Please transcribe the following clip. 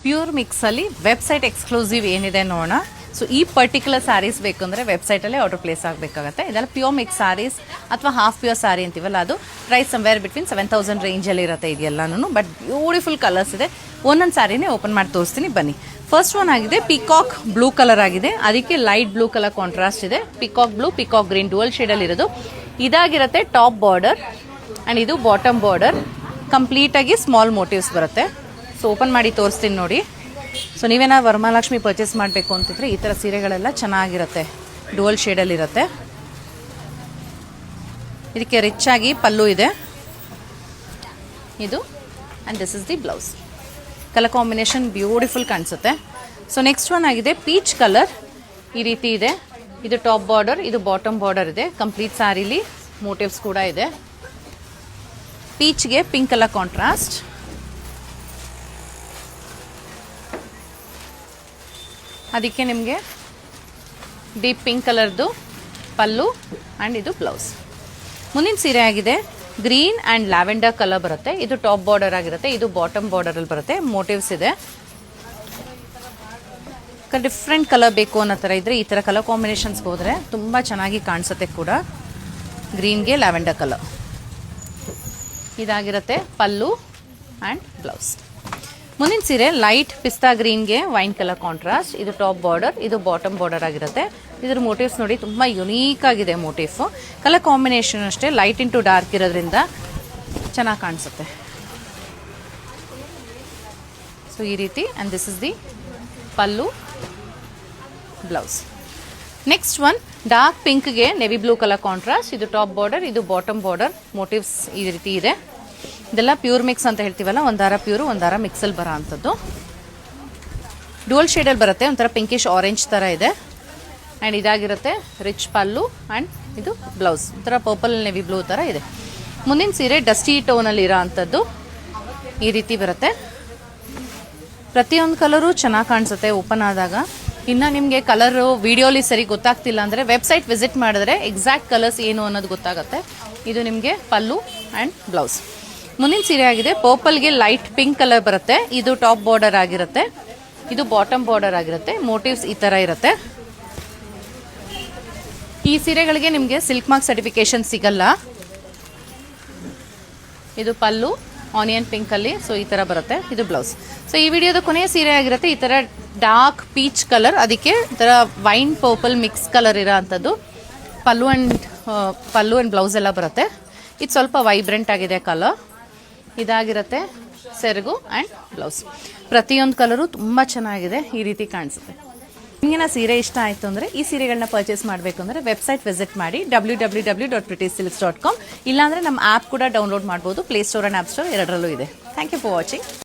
Pure ಮಿಕ್ಸಲ್ಲಿ website exclusive ಏನಿದೆ ನೋಡೋಣ. So ಈ ಪರ್ಟಿಕ್ಯುಲರ್ ಸ್ಯಾರೀಸ್ ಬೇಕು ಅಂದರೆ ವೆಬ್ಸೈಟಲ್ಲೇ ಆರ್ಡರ್ ಪ್ಲೇಸ್ ಆಗಬೇಕಾಗತ್ತೆ. ಇದೆಲ್ಲ ಪ್ಯೂರ್ ಮಿಕ್ಸ್ ಸ್ಯಾರೀಸ್ ಅಥವಾ ಹಾಫ್ ಪ್ಯೂರ್ ಸ್ಯಾರಿ ಅಂತೀವಲ್ಲ, ಅದು ಪ್ರೈಸ್ ಸಮ್ವೇರ್ ಬಿಟ್ವೀನ್ 7,000 ರೇಂಜಲ್ಲಿ ಇರುತ್ತೆ ಇದೆಲ್ಲನೂ. ಬಟ್ ಬ್ಯೂಟಿಫುಲ್ ಕಲರ್ಸ್ ಇದೆ. ಒಂದೊಂದು ಸ್ಯಾರಿನೇ ಓಪನ್ ಮಾಡಿ ತೋರಿಸ್ತೀನಿ ಬನ್ನಿ. ಫಸ್ಟ್ ಒನ್ ಆಗಿದೆ ಪಿಕಾಕ್ ಬ್ಲೂ ಕಲರ್ ಆಗಿದೆ, ಅದಕ್ಕೆ ಲೈಟ್ ಬ್ಲೂ ಕಲರ್ ಕಾಂಟ್ರಾಸ್ಟ್ ಇದೆ. Peacock blue, peacock green dual ಶೇಡಲ್ಲಿ ಇರೋದು. ಇದಾಗಿರುತ್ತೆ ಟಾಪ್ ಬಾರ್ಡರ್ ಆ್ಯಂಡ್ ಇದು ಬಾಟಮ್ ಬಾರ್ಡರ್. ಕಂಪ್ಲೀಟಾಗಿ ಸ್ಮಾಲ್ ಮೋಟಿವ್ಸ್ ಬರುತ್ತೆ. ಸೊ ಓಪನ್ ಮಾಡಿ ತೋರಿಸ್ತೀನಿ ನೋಡಿ. ಸೊ ನೀವೇನಾದ್ರು ವರಮಹಾಲಕ್ಷ್ಮಿ ಪರ್ಚೇಸ್ ಮಾಡಬೇಕು ಅಂತಿದ್ರೆ ಈ ಥರ ಸೀರೆಗಳೆಲ್ಲ ಚೆನ್ನಾಗಿರುತ್ತೆ, ಡುವಲ್ ಶೇಡಲ್ಲಿರುತ್ತೆ. ಇದಕ್ಕೆ ರಿಚ್ ಆಗಿ ಪಲ್ಲು ಇದೆ ಇದು, and this is the blouse. Colour combination beautiful ಕಾಣಿಸುತ್ತೆ. ಸೊ ನೆಕ್ಸ್ಟ್ ಒನ್ ಆಗಿದೆ ಪೀಚ್ ಕಲರ್. ಈ ರೀತಿ ಇದೆ. ಇದು ಟಾಪ್ ಬಾರ್ಡರ್, ಇದು ಬಾಟಮ್ ಬಾರ್ಡರ್ ಇದೆ. ಕಂಪ್ಲೀಟ್ ಸ್ಯಾರಿಲಿ ಮೋಟಿವ್ಸ್ ಕೂಡ ಇದೆ. ಪೀಚ್ಗೆ ಪಿಂಕ್ ಕಲರ್ ಕಾಂಟ್ರಾಸ್ಟ್. ಅದಕ್ಕೆ ನಿಮಗೆ ಡೀಪ್ ಪಿಂಕ್ ಕಲರ್ದು ಪಲ್ಲು ಆ್ಯಂಡ್ ಇದು ಬ್ಲೌಸ್. ಮುಂದಿನ ಸೀರೆ ಆಗಿದೆ ಗ್ರೀನ್ ಆ್ಯಂಡ್ ಲ್ಯಾವೆಂಡರ್ ಕಲರ್ ಬರುತ್ತೆ. ಇದು ಟಾಪ್ ಬಾರ್ಡರ್ ಆಗಿರುತ್ತೆ, ಇದು ಬಾಟಮ್ ಬಾರ್ಡರಲ್ಲಿ ಬರುತ್ತೆ. ಮೋಟಿವ್ಸ್ ಇದೆ. ಡಿಫ್ರೆಂಟ್ ಕಲರ್ ಬೇಕು ಅನ್ನೋ ಥರ ಇದ್ರೆ ಈ ಥರ ಕಲರ್ ಕಾಂಬಿನೇಷನ್ಸ್ಗೆ ಹೋದರೆ ತುಂಬ ಚೆನ್ನಾಗಿ ಕಾಣಿಸುತ್ತೆ ಕೂಡ. ಗ್ರೀನ್ಗೆ ಲ್ಯಾವೆಂಡರ್ ಕಲರ್ ಇದಾಗಿರುತ್ತೆ ಪಲ್ಲು ಆ್ಯಂಡ್ ಬ್ಲೌಸ್. ಮುಂದಿನ ಸೀರೆ ಲೈಟ್ ಪಿಸ್ತಾ ಗ್ರೀನ್ಗೆ ವೈನ್ ಕಲರ್ ಕಾಂಟ್ರಾಸ್ಟ್. ಇದು ಟಾಪ್ ಬಾರ್ಡರ್, ಇದು ಬಾಟಮ್ ಬಾರ್ಡರ್ ಆಗಿರುತ್ತೆ. ಇದ್ರ ಮೋಟಿವ್ಸ್ ನೋಡಿ ತುಂಬ ಯುನೀಕ್ ಆಗಿದೆ ಮೋಟಿವ್. ಕಲರ್ ಕಾಂಬಿನೇಷನ್ ಅಷ್ಟೇ ಲೈಟ್ ಇಂಟು ಡಾರ್ಕ್ ಇರೋದ್ರಿಂದ ಚೆನ್ನಾಗಿ ಕಾಣಿಸುತ್ತೆ. ಸೊ ಈ ರೀತಿ, and this is the pallu blouse. Next one dark ಪಿಂಕ್ಗೆ ನೆವಿ ಬ್ಲೂ ಕಲರ್ ಕಾಂಟ್ರಾಸ್ಟ್. ಇದು ಟಾಪ್ ಬಾರ್ಡರ್, ಇದು ಬಾಟಮ್ ಬಾರ್ಡರ್. ಮೋಟಿವ್ಸ್ ಈ ರೀತಿ ಇದೆ. ಇದೆಲ್ಲ ಪ್ಯೂರ್ ಮಿಕ್ಸ್ ಅಂತ ಹೇಳ್ತೀವಲ್ಲ, ಒಂದಾರ ಪ್ಯೂರು ಒಂದಾರ ಮಿಕ್ಸಲ್ಲಿ ಬರೋ ಅಂಥದ್ದು. ಡುವಲ್ ಶೇಡಲ್ಲಿ ಬರುತ್ತೆ, ಒಂಥರ ಪಿಂಕಿಶ್ ಆರೆಂಜ್ ಥರ ಇದೆ. ಆ್ಯಂಡ್ ಇದಾಗಿರುತ್ತೆ ರಿಚ್ ಪಲ್ಲು ಆ್ಯಂಡ್ ಇದು ಬ್ಲೌಸ್. ಒಂಥರ ಪರ್ಪಲ್ ನೆವಿ ಬ್ಲೂ ಥರ ಇದೆ. ಮುಂದಿನ ಸೀರೆ ಡಸ್ಟಿ ಟೋನಲ್ಲಿ ಇರೋ ಅಂಥದ್ದು ಈ ರೀತಿ ಬರುತ್ತೆ. ಪ್ರತಿಯೊಂದು ಕಲರು ಚೆನ್ನಾಗಿ ಕಾಣಿಸುತ್ತೆ ಓಪನ್ ಆದಾಗ. ಇನ್ನು ನಿಮಗೆ ಕಲರು ವಿಡಿಯೋಲಿ ಸರಿ ಗೊತ್ತಾಗ್ತಿಲ್ಲ ಅಂದರೆ ವೆಬ್ಸೈಟ್ ವಿಸಿಟ್ ಮಾಡಿದ್ರೆ ಎಕ್ಸಾಕ್ಟ್ ಕಲರ್ಸ್ ಏನು ಅನ್ನೋದು ಗೊತ್ತಾಗುತ್ತೆ. ಇದು ನಿಮಗೆ ಪಲ್ಲು ಆ್ಯಂಡ್ ಬ್ಲೌಸ್. ಮುಂದಿನ ಸೀರೆ ಆಗಿದೆ ಪರ್ಪಲ್ಗೆ ಲೈಟ್ ಪಿಂಕ್ ಕಲರ್ ಬರುತ್ತೆ. ಇದು ಟಾಪ್ ಬಾರ್ಡರ್ ಆಗಿರುತ್ತೆ, ಇದು ಬಾಟಮ್ ಬಾರ್ಡರ್ ಆಗಿರುತ್ತೆ. ಮೋಟಿವ್ಸ್ ಈ ಥರ ಇರುತ್ತೆ. ಈ ಸೀರೆಗಳಿಗೆ ನಿಮಗೆ ಸಿಲ್ಕ್ ಮಾರ್ಕ್ ಸರ್ಟಿಫಿಕೇಶನ್ ಸಿಗಲ್ಲ. ಇದು ಪಲ್ಲು ಆನಿಯನ್ ಪಿಂಕಲ್ಲಿ, ಸೊ ಈ ಥರ ಬರುತ್ತೆ. ಇದು ಬ್ಲೌಸ್. ಸೊ ಈ ವಿಡಿಯೋದ ಕೊನೆಯ ಸೀರೆ ಆಗಿರುತ್ತೆ ಈ ಥರ ಡಾರ್ಕ್ ಪೀಚ್ ಕಲರ್, ಅದಕ್ಕೆ ಈ ಥರ ವೈನ್ ಪರ್ಪಲ್ ಮಿಕ್ಸ್ ಕಲರ್ ಇರೋ ಅಂಥದ್ದು. ಪಲ್ಲು ಆ್ಯಂಡ್ ಬ್ಲೌಸ್ ಎಲ್ಲ ಬರುತ್ತೆ. ಇದು ಸ್ವಲ್ಪ ವೈಬ್ರೆಂಟ್ ಆಗಿದೆ ಕಲರ್. ಇದಾಗಿರುತ್ತೆ ಸೆರಗು ಆ್ಯಂಡ್ ಬ್ಲೌಸ್. ಪ್ರತಿಯೊಂದು ಕಲರು ತುಂಬ ಚೆನ್ನಾಗಿದೆ, ಈ ರೀತಿ ಕಾಣಿಸುತ್ತೆ. ನಿಮಗಿನ ಸೀರೆ ಇಷ್ಟ ಆಯಿತು ಅಂದರೆ ಈ ಸೀರೆಗಳನ್ನ ಪರ್ಚೇಸ್ ಮಾಡಬೇಕು ಅಂದರೆ ವೆಬ್ಸೈಟ್ ವಿಸಿಟ್ ಮಾಡಿ www.prettysilks.com. ಇಲ್ಲಾಂದರೆ ನಮ್ಮ ಆ್ಯಪ್ ಕೂಡ ಡೌನ್ಲೋಡ್ ಮಾಡ್ಬೋದು. ಪ್ಲೇಸ್ಟೋರ್ ಆ್ಯಂಡ್ ಆ್ಯಪ್ ಸ್ಟೋರ್ ಎರಡರಲ್ಲೂ ಇದೆ. Thank you for watching.